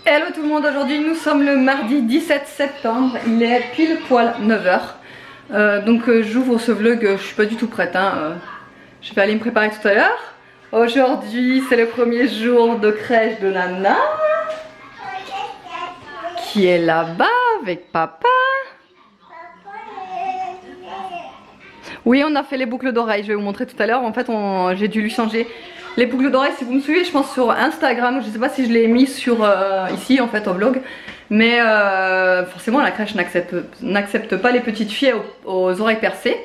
Hello tout le monde, aujourd'hui nous sommes le mardi 17 septembre, il est pile poil 9h. Donc j'ouvre ce vlog, je suis pas du tout prête, je vais aller me préparer tout à l'heure. Aujourd'hui c'est le premier jour de crèche de Nana, qui est là-bas avec papa. Oui, on a fait les boucles d'oreilles, je vais vous montrer tout à l'heure. En fait j'ai dû lui changer les boucles d'oreilles. Si vous me suivez, je pense sur Instagram, je sais pas si je l'ai mis sur ici en fait au vlog, mais forcément la crèche n'accepte pas les petites filles aux oreilles percées,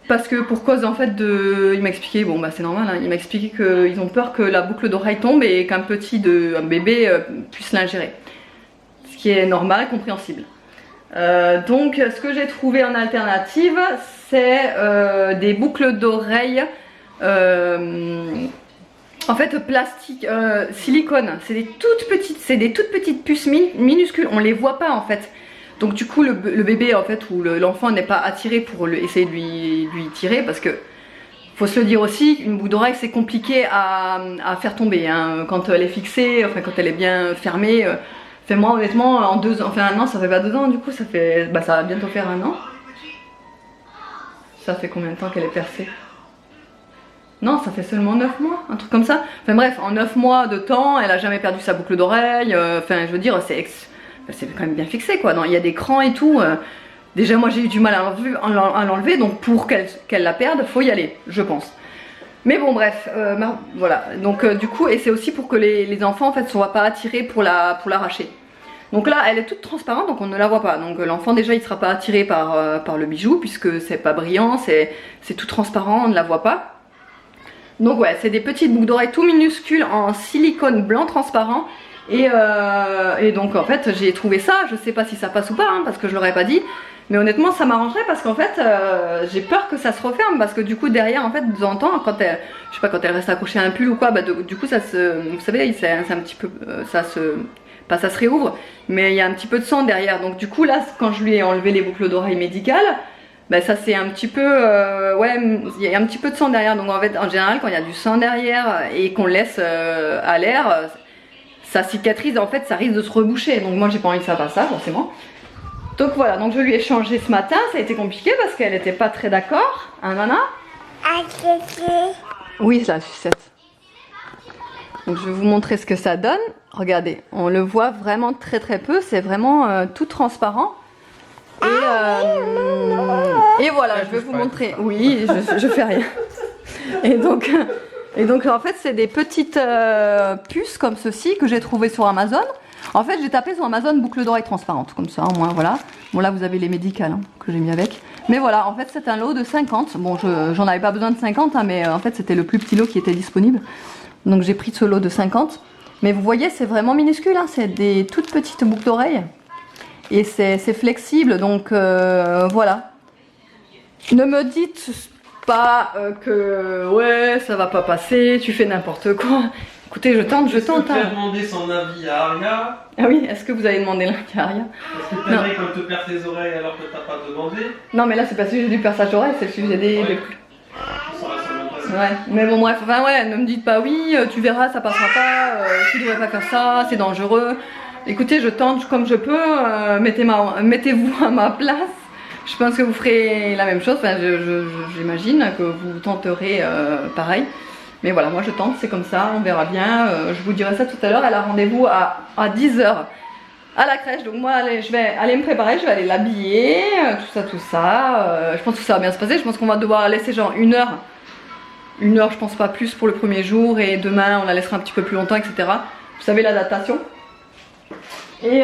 parce que pour cause en fait de, il m'a expliqué, bon bah c'est normal, il m'a expliqué qu'ils ont peur que la boucle d'oreille tombe et qu'un un bébé puisse l'ingérer, ce qui est normal, compréhensible. Donc ce que j'ai trouvé en alternative, c'est des boucles d'oreilles en fait plastique, silicone. C'est des toutes petites puces minuscules, on les voit pas en fait. Donc du coup le bébé en fait ou l'enfant n'est pas attiré pour essayer de lui tirer, parce que faut se le dire aussi, une boucle d'oreille c'est compliqué à faire tomber quand elle est fixée, enfin quand elle est bien fermée. Moi honnêtement en 2 ans, enfin un an, ça fait pas 2 ans du coup, ça fait, bah ça va bientôt faire un an. Ça fait combien de temps qu'elle est percée? Non, ça fait seulement 9 mois, un truc comme ça. Enfin bref, en 9 mois de temps, elle a jamais perdu sa boucle d'oreille. Enfin je veux dire, c'est quand même bien fixé quoi. Il y a des crans et tout. Déjà moi j'ai eu du mal à l'enlever, donc pour qu'elle la perde, faut y aller, je pense. Mais bon bref, voilà. Donc du coup, et c'est aussi pour que les enfants en fait ne soient pas attirés pour l'arracher. Donc là elle est toute transparente, donc on ne la voit pas. Donc l'enfant déjà il ne sera pas attiré par le bijou, puisque c'est pas brillant, c'est tout transparent, on ne la voit pas. Donc ouais, c'est des petites boucles d'oreilles tout minuscules en silicone blanc transparent. Et donc en fait j'ai trouvé ça, je sais pas si ça passe ou pas, parce que je l'aurais pas dit. Mais honnêtement ça m'arrangerait, parce qu'en fait j'ai peur que ça se referme, parce que du coup derrière en fait de temps en temps quand elle, je sais pas, quand elle reste accrochée à un pull ou quoi, bah du coup ça se, vous savez c'est un petit peu, ça se réouvre, mais il y a un petit peu de sang derrière. Donc du coup là quand je lui ai enlevé les boucles d'oreilles médicales, bah ça c'est un petit peu, ouais, il y a un petit peu de sang derrière. Donc en fait en général quand il y a du sang derrière et qu'on laisse à l'air, ça cicatrise, en fait ça risque de se reboucher. Donc moi j'ai pas envie que ça fasse ça forcément. Donc voilà, donc je lui ai changé ce matin, ça a été compliqué parce qu'elle était pas très d'accord, Nana? Oui, c'est la sucette. Donc je vais vous montrer ce que ça donne. Regardez, on le voit vraiment très peu, c'est vraiment tout transparent. Et voilà, je vais vous montrer. Oui, je fais rien. Et donc en fait c'est des petites puces comme ceci que j'ai trouvé sur Amazon. En fait j'ai tapé sur Amazon boucle d'oreille transparente, comme ça au moins voilà. Bon là vous avez les médicales que j'ai mis avec. Mais voilà, en fait c'est un lot de 50. Bon j'en avais pas besoin de 50 mais en fait c'était le plus petit lot qui était disponible. Donc j'ai pris ce lot de 50. Mais vous voyez c'est vraiment minuscule, c'est des toutes petites boucles d'oreilles. Et c'est flexible, donc voilà. Ne me dites pas que ouais ça va pas passer, tu fais n'importe quoi. Écoutez, je tente. Est-ce que tu as demandé son avis à Aria? Ah oui, est-ce que vous avez demandé l'avis à Aria? Est-ce que t'aimerais qu'on te perd tes oreilles alors que t'as pas demandé? Non mais là c'est pas le sujet du perçage d'oreille, c'est le sujet des... Ouais, mais bon bref, enfin ouais, ne me dites pas oui, tu verras ça passera pas, tu devrais pas faire ça, c'est dangereux. Écoutez, je tente comme je peux, mettez-vous à ma place. Je pense que vous ferez la même chose, enfin j'imagine que vous tenterez pareil. Mais voilà, moi je tente, c'est comme ça, on verra bien. Je vous dirai ça tout à l'heure, elle a rendez-vous à 10h à la crèche. Donc moi je vais aller me préparer, je vais aller l'habiller, tout ça. Je pense que ça va bien se passer, je pense qu'on va devoir laisser genre 1 heure. 1 heure, je pense pas plus pour le premier jour, et demain on la laissera un petit peu plus longtemps, etc. Vous savez l'adaptation. Et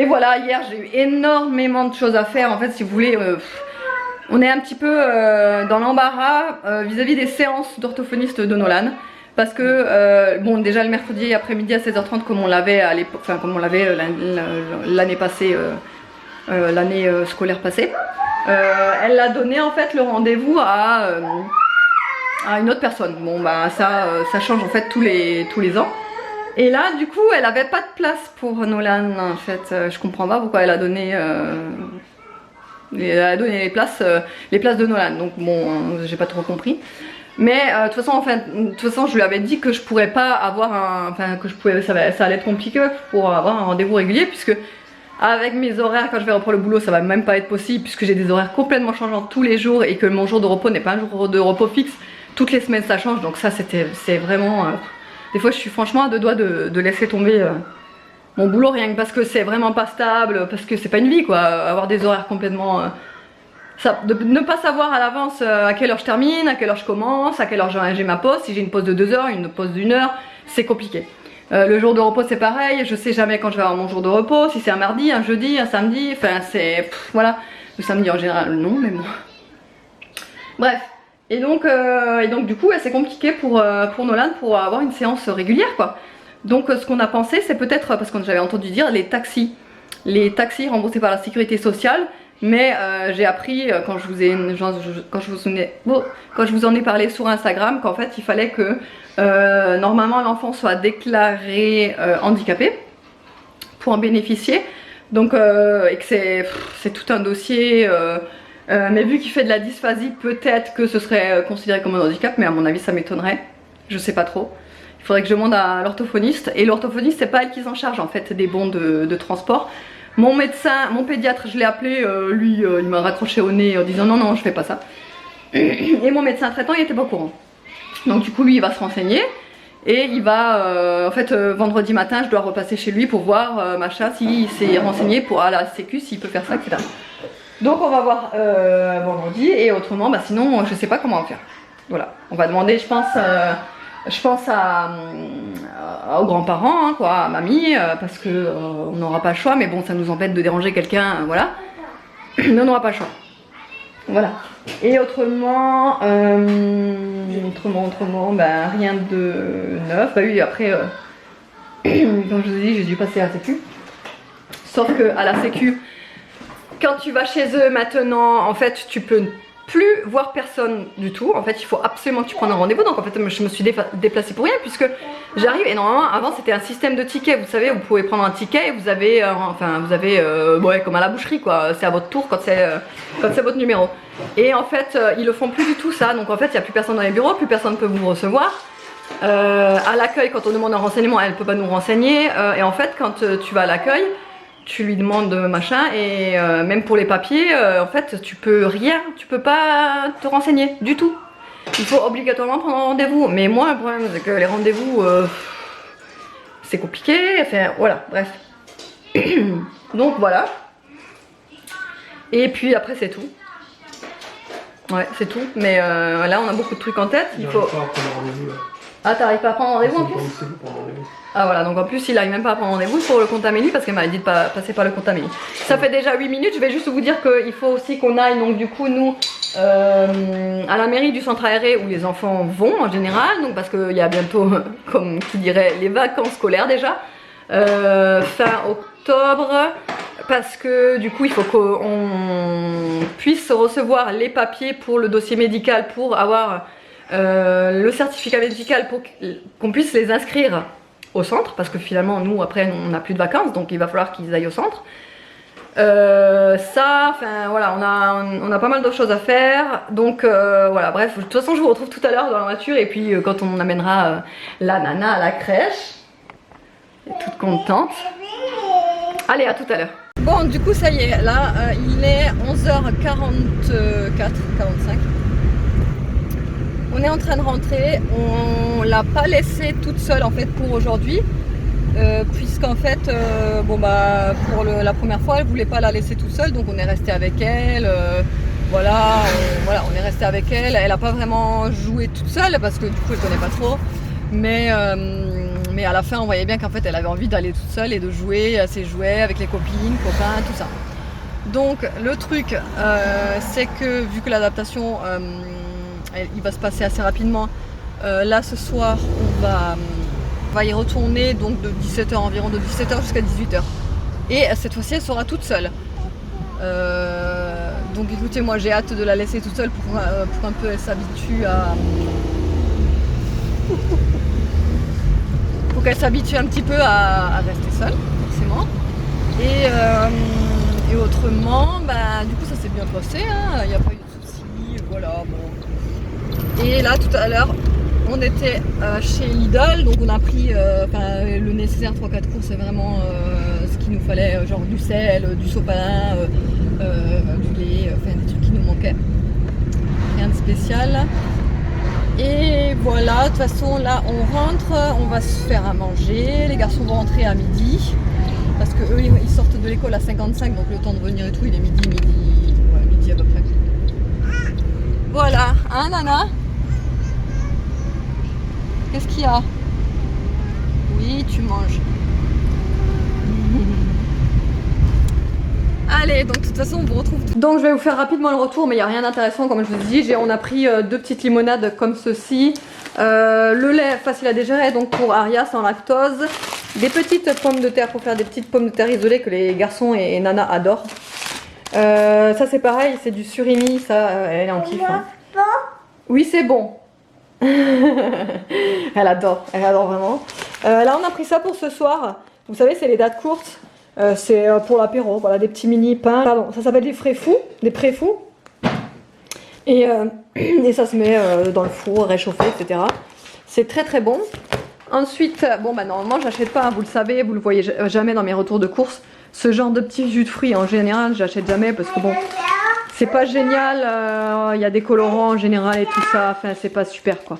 voilà, hier j'ai eu énormément de choses à faire. En fait si vous voulez, on est un petit peu dans l'embarras vis-à-vis des séances d'orthophoniste de Nolan. Parce que, bon déjà le mercredi après-midi à 16h30 comme on l'avait à l'époque, enfin comme on l'avait l'année passée, l'année scolaire passée, elle a donné en fait le rendez-vous à une autre personne. Bon bah ça change en fait tous les ans. Et là du coup elle avait pas de place pour Nolan en fait. Je comprends pas pourquoi elle a donné les places de Nolan. Donc bon j'ai pas trop compris. Mais de toute façon, je lui avais dit que je pourrais pas avoir un, enfin que ça allait être compliqué pour avoir un rendez-vous régulier, puisque avec mes horaires quand je vais reprendre le boulot, ça va même pas être possible, puisque j'ai des horaires complètement changeants tous les jours et que mon jour de repos n'est pas un jour de repos fixe. Toutes les semaines ça change, donc ça c'est vraiment. Des fois, je suis franchement à deux doigts de laisser tomber mon boulot, rien que parce que c'est vraiment pas stable, parce que c'est pas une vie quoi, avoir des horaires complètement. De ne pas savoir à l'avance à quelle heure je termine, à quelle heure je commence, à quelle heure j'ai ma pause. Si j'ai une pause de 2 heures, une pause d'1 heure, c'est compliqué. Le jour de repos c'est pareil, je sais jamais quand je vais avoir mon jour de repos, si c'est un mardi, un jeudi, un samedi, enfin c'est... voilà, le samedi en général non, mais bon. Bref, et donc du coup c'est compliqué pour Nolan pour avoir une séance régulière quoi. Donc ce qu'on a pensé c'est peut-être, parce que j'avais entendu dire, les taxis remboursés par la sécurité sociale. Mais j'ai appris quand je vous en ai parlé sur Instagram qu'en fait il fallait que normalement l'enfant soit déclaré handicapé pour en bénéficier. Donc et que c'est tout un dossier. Mais vu qu'il fait de la dysphasie, peut-être que ce serait considéré comme un handicap, mais à mon avis ça m'étonnerait. Je sais pas trop. Il faudrait que je demande à l'orthophoniste. Et l'orthophoniste c'est pas elle qui s'en charge en fait des bons de transport. Mon médecin, mon pédiatre, je l'ai appelé, lui il m'a raccroché au nez en disant non je fais pas ça. Et mon médecin traitant il était pas au courant. Donc du coup lui il va se renseigner et il va, en fait vendredi matin je dois repasser chez lui pour voir machin s'il s'est renseigné pour à la sécu s'il peut faire ça etc. Donc on va voir vendredi et autrement bah sinon je sais pas comment faire. Voilà, on va demander je pense aux grands-parents, hein, quoi, à mamie, parce que on n'aura pas le choix, mais bon, ça nous embête de déranger quelqu'un, voilà. Mais on n'aura pas le choix. Voilà. Et autrement, ben, rien de neuf. Bah oui, après, comme je vous ai dit, j'ai dû passer à la sécu. Sauf que à la sécu, quand tu vas chez eux maintenant, en fait, tu peux plus voir personne du tout. En fait il faut absolument que tu prennes un rendez-vous, donc en fait je me suis déplacée pour rien puisque j'arrive et normalement avant c'était un système de tickets, vous savez, vous pouvez prendre un ticket et vous avez ouais, comme à la boucherie quoi, c'est à votre tour quand c'est votre numéro. Et en fait ils le font plus du tout ça, donc en fait il n'y a plus personne dans les bureaux, plus personne ne peut vous recevoir. À l'accueil quand on demande un renseignement elle ne peut pas nous renseigner, et en fait quand tu vas à l'accueil tu lui demandes machin et même pour les papiers, en fait tu peux pas te renseigner du tout. Il faut obligatoirement prendre un rendez-vous. Mais moi le problème c'est que les rendez-vous c'est compliqué, enfin voilà, bref. Donc voilà. Et puis après c'est tout. Ouais c'est tout, mais là on a beaucoup de trucs en tête. Il faut... Ah t'arrives pas à prendre rendez-vous en plus? Ah voilà, donc en plus il arrive même pas à prendre rendez-vous pour le compte Amélie parce qu'elle m'avait dit de pas passer par le compte Amélie. Ça fait déjà 8 minutes, je vais juste vous dire qu'il faut aussi qu'on aille, donc du coup nous à la mairie du centre aéré où les enfants vont en général, donc parce qu'il y a bientôt, comme qui dirait, les vacances scolaires déjà, fin octobre, parce que du coup il faut qu'on puisse recevoir les papiers pour le dossier médical pour avoir le certificat médical pour qu'on puisse les inscrire au centre, parce que finalement nous après on n'a plus de vacances donc il va falloir qu'ils aillent au centre. Enfin voilà, on a pas mal d'autres choses à faire, donc voilà, bref, de toute façon je vous retrouve tout à l'heure dans la voiture et puis quand on amènera la nana à la crèche, elle est toute contente. Allez, à tout à l'heure. Bon, du coup ça y est, là il est 11h45. On est en train de rentrer, on l'a pas laissée toute seule en fait pour aujourd'hui, puisqu'en fait, pour la première fois, elle voulait pas la laisser toute seule, donc on est resté avec elle, voilà, on est resté avec elle. Elle a pas vraiment joué toute seule parce que du coup elle connaît pas trop, mais à la fin on voyait bien qu'en fait elle avait envie d'aller toute seule et de jouer à ses jouets avec les copines, copains, tout ça. Donc le truc, c'est que vu que l'adaptation il va se passer assez rapidement. Là ce soir on va y retourner donc de 17h environ, de 17h jusqu'à 18h. Et cette fois-ci elle sera toute seule. Donc écoutez, moi j'ai hâte de la laisser toute seule pour un peu elle s'habitue à... pour qu'elle s'habitue un petit peu à rester seule, forcément. Et autrement, du coup ça s'est bien passé, hein, il n'y a pas eu de soucis, voilà, bon. Et là tout à l'heure on était chez Lidl, donc on a pris le nécessaire 3-4 courses, c'est vraiment ce qu'il nous fallait, genre du sel, du sopalin, du lait, des trucs qui nous manquaient. Rien de spécial. Et voilà, de toute façon là on rentre, on va se faire à manger, les garçons vont rentrer à midi. Parce que eux ils sortent de l'école à 55, donc le temps de venir et tout, il est midi à peu près. Voilà, hein Nana? Qu'est-ce qu'il y a? Oui, tu manges. Allez, donc de toute façon on vous retrouve. Donc je vais vous faire rapidement le retour, mais il n'y a rien d'intéressant comme je vous ai dit. On a pris 2 petites limonades comme ceci. Le lait facile à digérer, donc pour Aria sans lactose. Des petites pommes de terre pour faire des petites pommes de terre isolées que les garçons et Nana adorent. Ça c'est pareil, c'est du surimi, ça elle est en kiff. Hein. Oui c'est bon. elle adore vraiment. Là on a pris ça pour ce soir. Vous savez c'est les dates courtes. C'est pour l'apéro, voilà des petits mini pains. Pardon, ça s'appelle des frais-fous, des pré-fous. Et ça se met dans le four, réchauffé, etc. C'est très très bon. Ensuite, bon bah normalement j'achète pas, vous le savez, vous le voyez jamais dans mes retours de course. Ce genre de petits jus de fruits en général, j'achète jamais parce que bon, c'est pas génial. Il y a des colorants en général et tout ça, enfin c'est pas super quoi.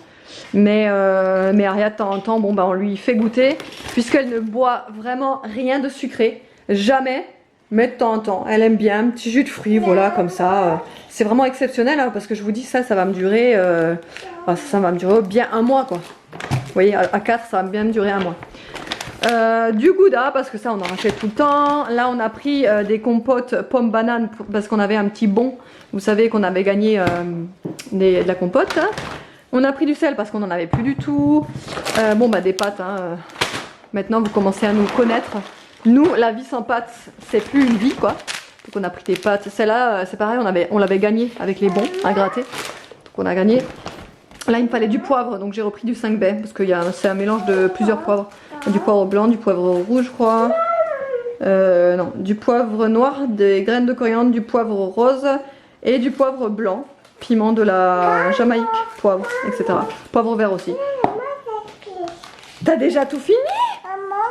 Mais Aria de temps en temps, bon bah on lui fait goûter puisqu'elle ne boit vraiment rien de sucré, jamais. Mais de temps en temps, elle aime bien un petit jus de fruits, voilà comme ça. C'est vraiment exceptionnel hein, parce que je vous dis ça va me durer, ça va me durer bien un mois quoi. Vous voyez, à 4, ça va bien me durer un mois. Du gouda, parce que ça, on en rachète tout le temps. Là, on a pris des compotes pommes-bananes parce qu'on avait un petit bon. Vous savez qu'on avait gagné de la compote. On a pris du sel parce qu'on n'en avait plus du tout. Bon, bah des pâtes. Hein. Maintenant, vous commencez à nous connaître. Nous, la vie sans pâtes, c'est plus une vie, quoi. Donc, on a pris des pâtes. Celle-là, c'est pareil, on l'avait gagné avec les bons à gratter. Donc, on a gagné. Là, il me fallait du poivre, donc j'ai repris du 5 baies parce que c'est un mélange de plusieurs poivres. Du poivre blanc, du poivre rouge, je crois. Non, du poivre noir, des graines de coriandre, du poivre rose et du poivre blanc, piment de la Jamaïque, poivre, etc. Poivre vert aussi. T'as déjà tout fini?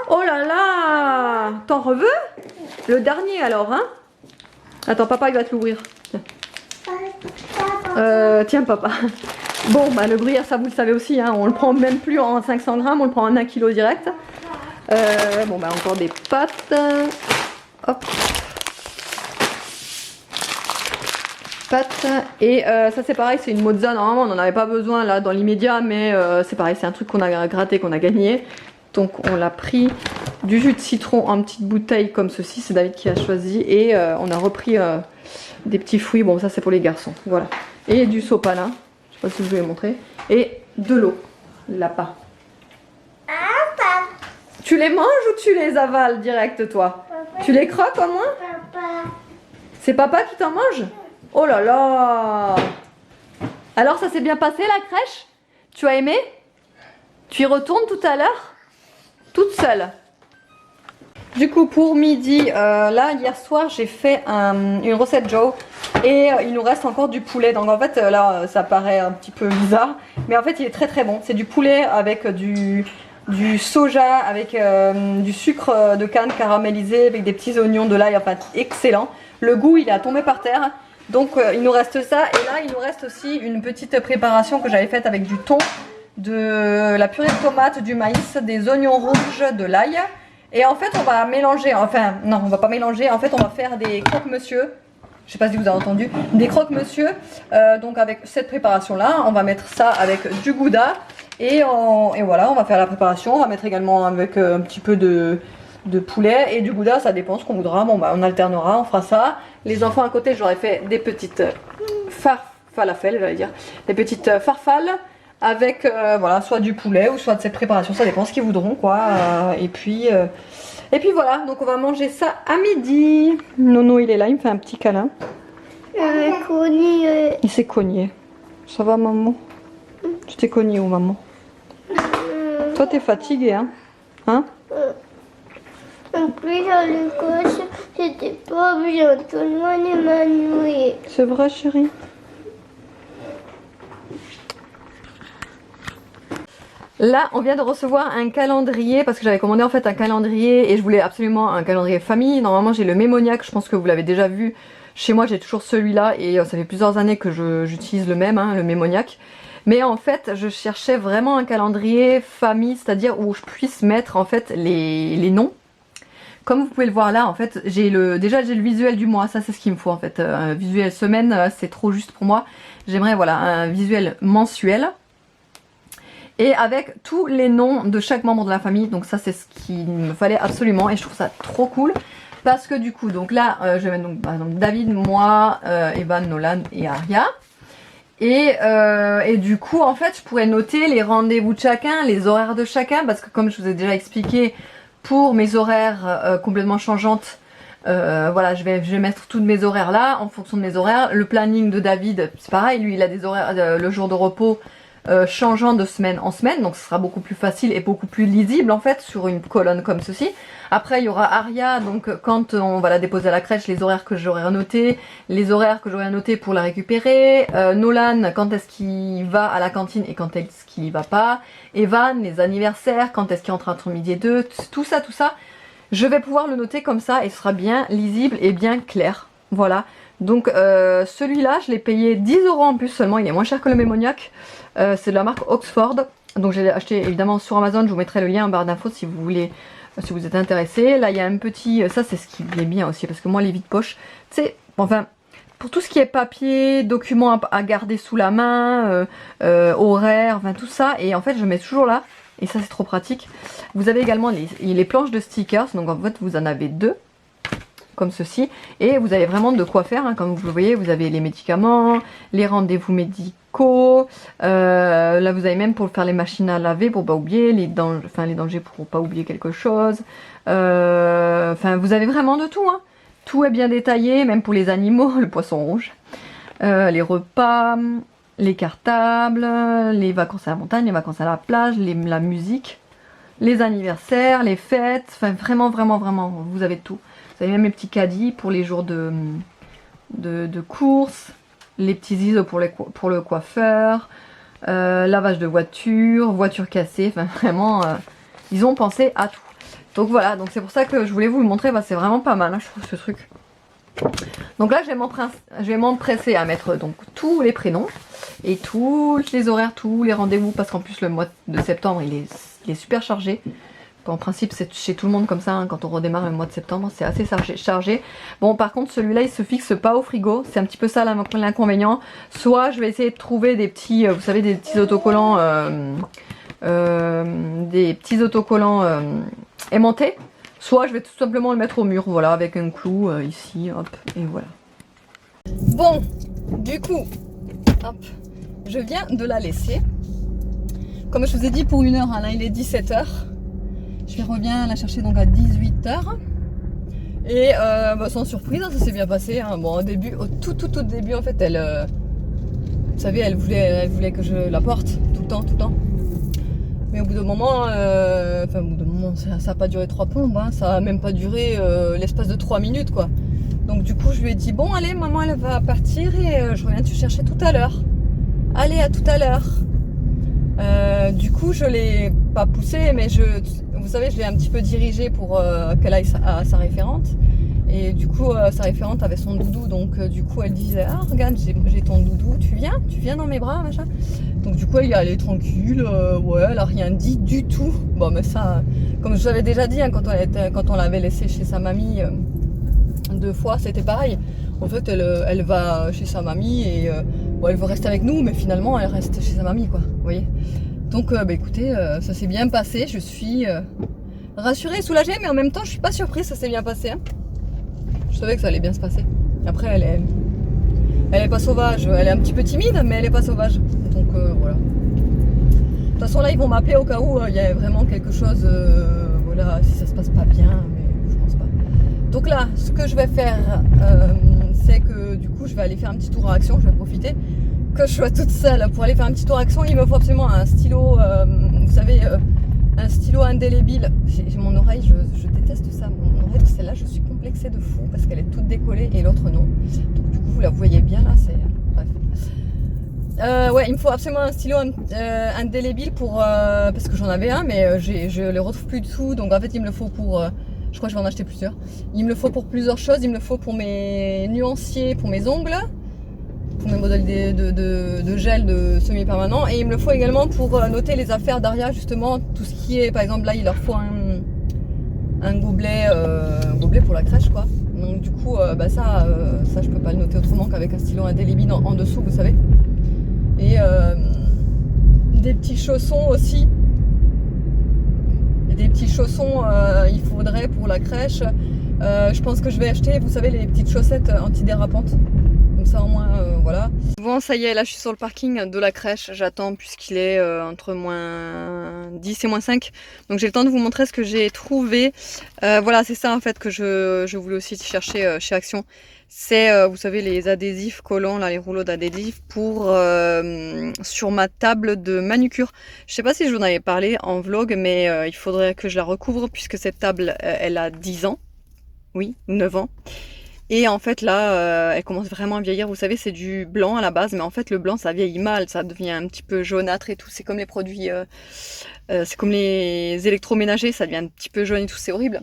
Oh là là! T'en veux? Le dernier alors, hein? Attends, papa il va te l'ouvrir. Tiens papa. Bon bah le gruyère ça vous le savez aussi, hein, on le prend même plus en 500 grammes, on le prend en 1 kg direct. Bon bah encore des pâtes. Hop. Pâtes. Et ça c'est pareil, c'est une mozza, normalement on n'en avait pas besoin là dans l'immédiat, mais c'est pareil, c'est un truc qu'on a gratté, qu'on a gagné. Donc on l'a pris. Du jus de citron en petite bouteille comme ceci, c'est David qui a choisi. Et on a repris des petits fruits, bon ça c'est pour les garçons, voilà. Et du sopalin. Je sais pas si je vais vous montrer. Et de l'eau. Lapin. Tu les manges ou tu les avales direct toi? Tu les croques au moins? C'est papa qui t'en mange? Oh là là! Alors ça s'est bien passé la crèche? Tu as aimé? Tu y retournes tout à l'heure? Toute seule? Du coup pour midi, là hier soir j'ai fait une recette Joe et il nous reste encore du poulet. Donc en fait là ça paraît un petit peu bizarre, mais en fait il est très très bon. C'est du poulet avec du soja, avec du sucre de canne caramélisé, avec des petits oignons, de l'ail, enfin excellent. Le goût il est à tomber par terre. Donc il nous reste ça et là il nous reste aussi une petite préparation que j'avais faite avec du thon, de la purée de tomates, du maïs, des oignons rouges, de l'ail. Et en fait on va mélanger, enfin non on va pas mélanger, en fait on va faire des croque-monsieur. Je sais pas si vous avez entendu, des croque-monsieur. Donc avec cette préparation là, on va mettre ça avec du gouda. Et voilà, on va faire la préparation. On va mettre également avec un petit peu de poulet et du gouda, ça dépend ce qu'on voudra. Bon bah on alternera, on fera ça. Les enfants à côté, j'aurais fait des petites falafel, j'allais dire, des petites farfales. Avec voilà, soit du poulet ou soit de cette préparation, ça dépend ce qu'ils voudront quoi. Et puis voilà, donc on va manger ça à midi. Nono il est là, il me fait un petit câlin. Il s'est cogné. Ça va maman? Tu t'es cogné où maman? Toi t'es fatiguée hein? Hein? En plus dans le coche, c'était pas bien, tout le monde est manoué. C'est vrai chérie? Là, on vient de recevoir un calendrier parce que j'avais commandé en fait un calendrier et je voulais absolument un calendrier famille. Normalement, j'ai le Mémoniac, je pense que vous l'avez déjà vu. Chez moi, j'ai toujours celui-là et ça fait plusieurs années que j'utilise le même, hein, le Mémoniac. Mais en fait, je cherchais vraiment un calendrier famille, c'est-à-dire où je puisse mettre en fait les noms. Comme vous pouvez le voir là, en fait, déjà j'ai le visuel du mois, ça c'est ce qu'il me faut en fait. Un visuel semaine, c'est trop juste pour moi. J'aimerais voilà un visuel mensuel. Et avec tous les noms de chaque membre de la famille, donc ça c'est ce qu'il me fallait absolument et je trouve ça trop cool. Parce que du coup, donc là, je vais mettre donc, par exemple David, moi, Evan, Nolan et Aria. Et du coup, en fait, je pourrais noter les rendez-vous de chacun, les horaires de chacun, parce que comme je vous ai déjà expliqué, pour mes horaires complètement changeantes, voilà, je vais mettre tous mes horaires là, en fonction de mes horaires. Le planning de David, c'est pareil, lui il a des horaires, le jour de repos, changeant de semaine en semaine, donc ce sera beaucoup plus facile et beaucoup plus lisible en fait sur une colonne comme ceci. Après il y aura Aria, donc quand on va la déposer à la crèche, les horaires que j'aurai annotés, les horaires que j'aurai annotés pour la récupérer, Nolan quand est-ce qu'il va à la cantine et quand est-ce qu'il y va pas, Evan les anniversaires, quand est-ce qu'il rentre entre midi et 2, tout ça je vais pouvoir le noter comme ça et ce sera bien lisible et bien clair, voilà. Donc celui-là je l'ai payé 10 € en plus seulement, il est moins cher que le Mémoniac. C'est de la marque Oxford, donc j'ai acheté évidemment sur Amazon, je vous mettrai le lien en barre d'infos si vous voulez, si vous êtes intéressé. Là il y a un petit, ça c'est ce qui est bien aussi parce que moi les vides-poches, tu sais, enfin pour tout ce qui est papier, documents à garder sous la main, horaires, enfin tout ça, et en fait je mets toujours là, et ça c'est trop pratique. Vous avez également les planches de stickers, donc en fait vous en avez deux. Comme ceci, et vous avez vraiment de quoi faire, hein, comme vous le voyez, vous avez les médicaments, les rendez-vous médicaux, là vous avez même pour faire les machines à laver pour pas oublier, les dangers pour pas oublier quelque chose, enfin vous avez vraiment de tout, hein. Tout est bien détaillé, même pour les animaux, le poisson rouge, les repas, les cartables, les vacances à la montagne, les vacances à la plage, la musique, les anniversaires, les fêtes, enfin vraiment vous avez tout. Vous avez même les petits caddies pour les jours de course, les petits ISO pour le coiffeur, lavage de voiture cassée, enfin vraiment, ils ont pensé à tout. Donc voilà, donc c'est pour ça que je voulais vous le montrer, bah, c'est vraiment pas mal, hein, je trouve ce truc. Donc là je vais m'empresser à mettre donc tous les prénoms et tous les horaires, tous les rendez-vous, parce qu'en plus le mois de septembre il est super chargé. En principe c'est chez tout le monde comme ça, hein, quand on redémarre le mois de septembre c'est assez chargé. Bon par contre celui-là il se fixe pas au frigo, c'est un petit peu ça l'inconvénient. Soit je vais essayer de trouver des petits, vous savez, des petits autocollants, aimantés. Soit je vais tout simplement le mettre au mur, voilà, avec un clou ici, hop, et voilà. Bon, du coup, hop, je viens de la laisser. Comme je vous ai dit pour 1 heure, hein, là il est 17 h. Je reviens la chercher donc à 18 h. Et bah, sans surprise, hein, ça s'est bien passé. Hein. Bon, au début, au tout début, en fait, elle, vous savez, elle voulait que je la porte tout le temps. Mais au bout d'un moment, ça n'a pas duré 3 plombes, hein, ça n'a même pas duré l'espace de 3 minutes, quoi. Donc du coup, je lui ai dit, bon, allez, maman, elle va partir et je reviens te chercher tout à l'heure. Allez, à tout à l'heure. Du coup, je l'ai pas poussée, mais vous savez, je l'ai un petit peu dirigée pour qu'elle aille à sa référente. Et du coup, sa référente avait son doudou, donc du coup, elle disait, ah, regarde, j'ai ton doudou, tu viens dans mes bras, machin. Donc du coup, elle y allait tranquille, ouais, elle a rien dit du tout. Bon, mais ça, comme je vous avais déjà dit, hein, quand on l'avait laissée chez sa mamie 2 fois, c'était pareil. En fait, elle va chez sa mamie et bon, elle veut rester avec nous, mais finalement, elle reste chez sa mamie, quoi. Vous voyez. Donc, bah, écoutez, ça s'est bien passé. Je suis rassurée et soulagée, mais en même temps, je suis pas surprise, ça s'est bien passé. Hein. Je savais que ça allait bien se passer. Après, elle est pas sauvage. Elle est un petit peu timide, mais elle est pas sauvage. Donc, voilà. De toute façon, là, ils vont m'appeler au cas où il y a vraiment quelque chose, voilà, si ça se passe pas bien, mais je pense pas. Donc là, ce que je vais faire, c'est que du coup, je vais aller faire un petit tour à Action. Je vais profiter que je sois toute seule pour aller faire un petit tour à Action. Il me faut absolument un stylo, vous savez, un stylo indélébile. J'ai mon oreille, je déteste ça. Mon oreille, celle-là, je suis complexée de fou parce qu'elle est toute décollée et l'autre non. Donc du coup, vous la voyez bien là, c'est... Bref. Ouais, il me faut absolument un stylo indélébile pour parce que j'en avais un, mais je le retrouve plus du tout. Donc en fait, il me le faut pour. Je crois que je vais en acheter plusieurs. Il me le faut pour plusieurs choses. Il me le faut pour mes nuanciers, pour mes ongles, pour mes modèles de gel de semi-permanent, et il me le faut également pour noter les affaires d'Aria, justement, tout ce qui est, par exemple, là, il leur faut un gobelet pour la crèche, quoi. Donc du coup, ça, je peux pas le noter autrement qu'avec un stylo indélébile en dessous, vous savez. Et des petits chaussons aussi. Des petits chaussons, il faudrait pour la crèche. Je pense que je vais acheter, vous savez, les petites chaussettes antidérapantes. Comme ça au moins, voilà. Bon, ça y est, là je suis sur le parking de la crèche. J'attends puisqu'il est entre moins 10 et moins 5. Donc j'ai le temps de vous montrer ce que j'ai trouvé. Voilà, c'est ça en fait que je voulais aussi chercher chez Action. C'est, vous savez, les adhésifs collants, là, les rouleaux d'adhésifs pour sur ma table de manucure. Je sais pas si je vous en avais parlé en vlog, mais il faudrait que je la recouvre puisque cette table, elle a 10 ans. Oui, 9 ans. Et en fait là, elle commence vraiment à vieillir. Vous savez, c'est du blanc à la base, mais en fait le blanc ça vieillit mal, ça devient un petit peu jaunâtre et tout. C'est comme les produits, c'est comme les électroménagers, ça devient un petit peu jaune et tout, c'est horrible.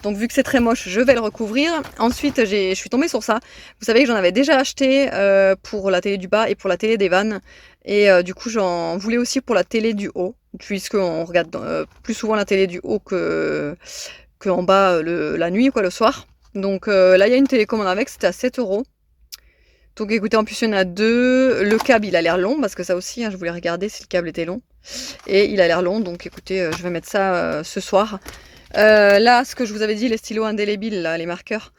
Donc vu que c'est très moche, je vais le recouvrir. Ensuite, je suis tombée sur ça. Vous savez que j'en avais déjà acheté pour la télé du bas et pour la télé des vannes. Et du coup, j'en voulais aussi pour la télé du haut, puisqu'on regarde plus souvent la télé du haut que en bas la nuit, quoi, le soir. Donc là, il y a une télécommande avec, c'était à 7 €. Donc écoutez, en plus il y en a deux. Le câble, il a l'air long, parce que ça aussi, hein, je voulais regarder si le câble était long. Et il a l'air long, donc écoutez, je vais mettre ça ce soir. Là, ce que je vous avais dit, les stylos indélébiles, là, les marqueurs,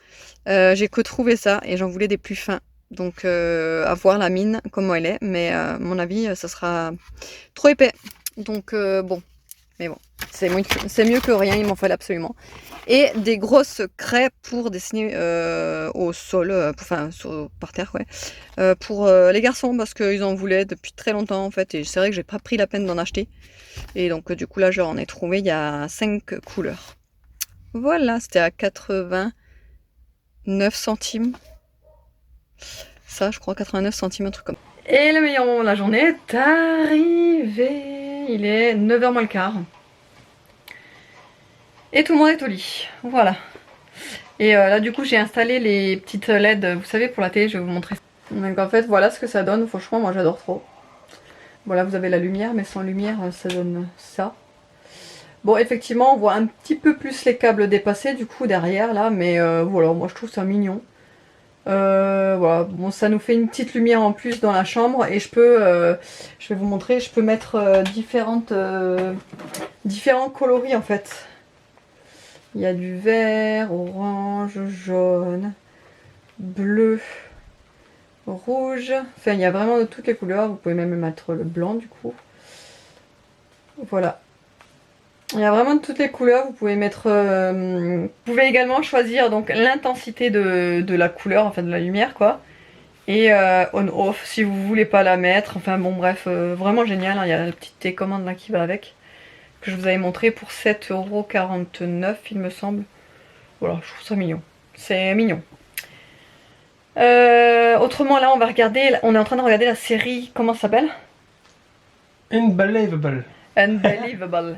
j'ai que trouvé ça et j'en voulais des plus fins. Donc à voir la mine, comment elle est, mais à mon avis, ça sera trop épais. Donc bon, mais bon, c'est mieux que rien, il m'en fallait absolument. Et des grosses craies pour dessiner au sol, par terre, ouais, pour les garçons, parce qu'ils en voulaient depuis très longtemps en fait, et c'est vrai que j'ai pas pris la peine d'en acheter. Et donc du coup là j'en ai trouvé, il y a 5 couleurs. Voilà, c'était à 89 centimes. Ça, je crois 89 centimes, un truc comme ça. Et le meilleur moment de la journée est arrivé. Il est 9 h moins le quart. Et tout le monde est au lit. Voilà. Et là du coup j'ai installé les petites LED, vous savez, pour la télé, je vais vous montrer. Donc en fait voilà ce que ça donne. Franchement moi j'adore trop. Voilà, vous avez la lumière, mais sans lumière ça donne ça. Bon, effectivement on voit un petit peu plus les câbles dépassés du coup derrière là, mais voilà, moi je trouve ça mignon. Voilà, bon, ça nous fait une petite lumière en plus dans la chambre, et je vais vous montrer, je peux mettre différents coloris en fait. Il y a du vert, orange, jaune, bleu, rouge, enfin il y a vraiment de toutes les couleurs. Vous pouvez même mettre le blanc du coup. Voilà. Il y a vraiment de toutes les couleurs, vous pouvez mettre... vous pouvez également choisir donc l'intensité de la couleur, enfin de la lumière quoi. Et on-off si vous voulez pas la mettre, enfin bon bref, vraiment génial, hein. Il y a la petite télécommande là qui va avec, que je vous avais montré pour 7,49 € il me semble. Voilà, je trouve ça mignon, c'est mignon. Autrement là on va regarder, on est en train de regarder la série, comment ça s'appelle? Unbelievable. Unbelievable.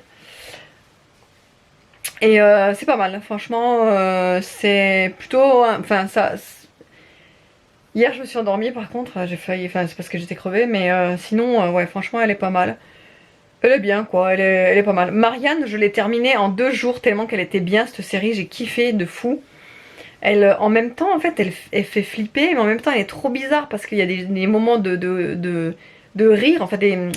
Et c'est pas mal, franchement, c'est plutôt... Enfin, ça... Hier, je me suis endormie, par contre, j'ai failli... Enfin, c'est parce que j'étais crevée, mais sinon, ouais, franchement, elle est pas mal. Elle est bien, quoi, elle est pas mal. Marianne, je l'ai terminée en 2 jours, tellement qu'elle était bien, cette série, j'ai kiffé de fou. Elle, en même temps, en fait, elle fait flipper, mais en même temps, elle est trop bizarre, parce qu'il y a des moments de rire, en fait, des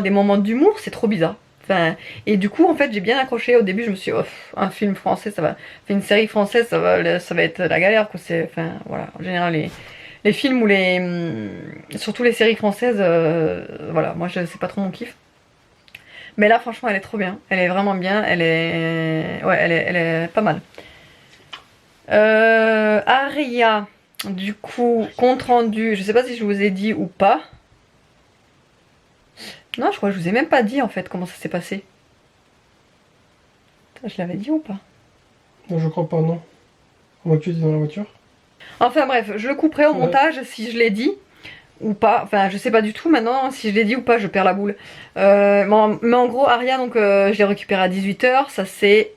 moments d'humour, c'est trop bizarre. Enfin, et du coup en fait j'ai bien accroché. Au début je me suis dit oh, un film français ça va, enfin, une série française ça va être la galère quoi. C'est, enfin voilà, en général les films ou surtout les séries françaises, voilà, moi c'est pas trop mon kiff. Mais là franchement elle est trop bien, elle est vraiment bien, elle est pas mal. Aria, du coup compte rendu, je sais pas si je vous ai dit ou pas. Non, je crois que je vous ai même pas dit en fait comment ça s'est passé. Je l'avais dit ou pas? Non, je crois pas, non. On va que tu étais dans la voiture. Enfin bref, je le couperai au montage si je l'ai dit. ou pas, enfin je sais pas du tout maintenant si je l'ai dit ou pas, je perds la boule. Mais en gros Aria, donc je l'ai récupérée à 18h, ça s'est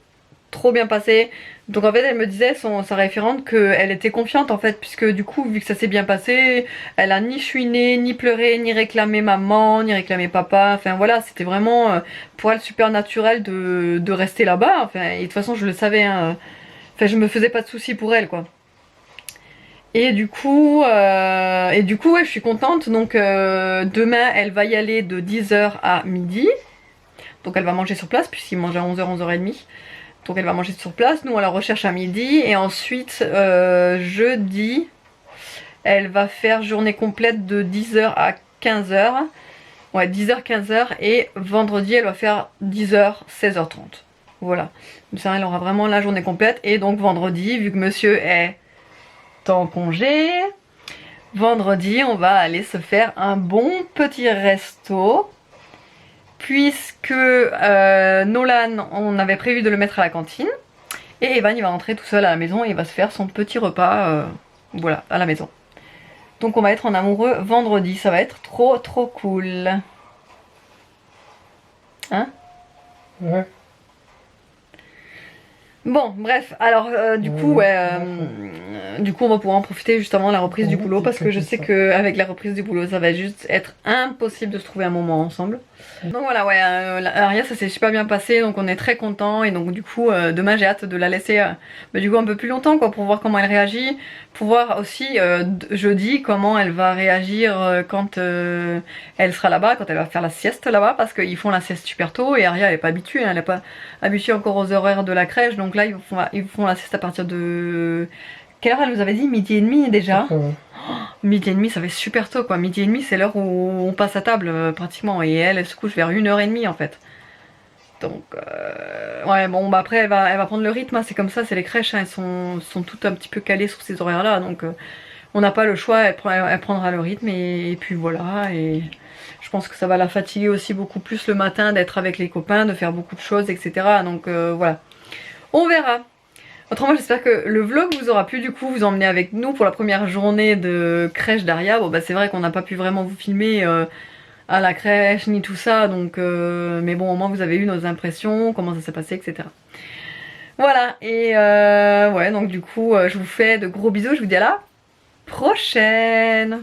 trop bien passé. Donc en fait elle me disait, sa référente, qu'elle était confiante en fait, puisque du coup vu que ça s'est bien passé, elle a ni chouiné, ni pleuré, ni réclamé maman, ni réclamé papa, enfin voilà, c'était vraiment pour elle super naturel de rester là-bas, enfin, et de toute façon je le savais, hein, enfin je me faisais pas de soucis pour elle quoi. Et du coup, ouais, je suis contente. Donc demain, elle va y aller de 10h à midi. Donc elle va manger sur place, puisqu'il mange à 11h, 11h30. Donc elle va manger sur place. Nous, on la recherche à midi. Et ensuite, jeudi, elle va faire journée complète de 10h à 15h. Ouais, 10h, 15h. Et vendredi, elle va faire 10h, 16h30. Voilà. Donc ça, elle aura vraiment la journée complète. Et donc vendredi, vu que monsieur est en congé, vendredi on va aller se faire un bon petit resto, puisque Nolan, on avait prévu de le mettre à la cantine, et Evan il va rentrer tout seul à la maison et il va se faire son petit repas voilà, à la maison. Donc on va être en amoureux vendredi, ça va être trop trop cool. Hein? Ouais. Bon, bref, alors du coup on va pouvoir en profiter justement de la reprise du boulot, parce que je sais qu'avec la reprise du boulot ça va juste être impossible de se trouver un moment ensemble. Donc voilà, ouais, Aria ça s'est super bien passé, donc on est très content, et donc du coup demain j'ai hâte de la laisser du coup un peu plus longtemps quoi, pour voir comment elle réagit, pour voir aussi jeudi comment elle va réagir quand elle sera là-bas, quand elle va faire la sieste là-bas, parce qu'ils font la sieste super tôt et Aria elle est pas habituée, hein, elle est pas habituée encore aux horaires de la crèche, donc là ils font la sieste à partir de... Quelle heure elle nous avait dit? Midi et demi déjà? Midi et demi ça fait super tôt quoi, midi et demi c'est l'heure où on passe à table pratiquement, et elle se couche vers 1h30 en fait. Donc ouais bon bah après elle va prendre le rythme, hein, c'est comme ça, c'est les crèches, hein, elles sont toutes un petit peu calées sur ces horaires là, donc on n'a pas le choix, elle prendra le rythme, et puis voilà. Et je pense que ça va la fatiguer aussi beaucoup plus le matin d'être avec les copains, de faire beaucoup de choses, etc. Donc voilà, on verra. Autrement j'espère que le vlog vous aura plu, du coup vous emmenez avec nous pour la première journée de crèche d'Aria. Bon bah c'est vrai qu'on n'a pas pu vraiment vous filmer à la crèche ni tout ça, donc mais bon au moins vous avez eu nos impressions, comment ça s'est passé, etc. Voilà, et ouais donc du coup je vous fais de gros bisous, je vous dis à la prochaine.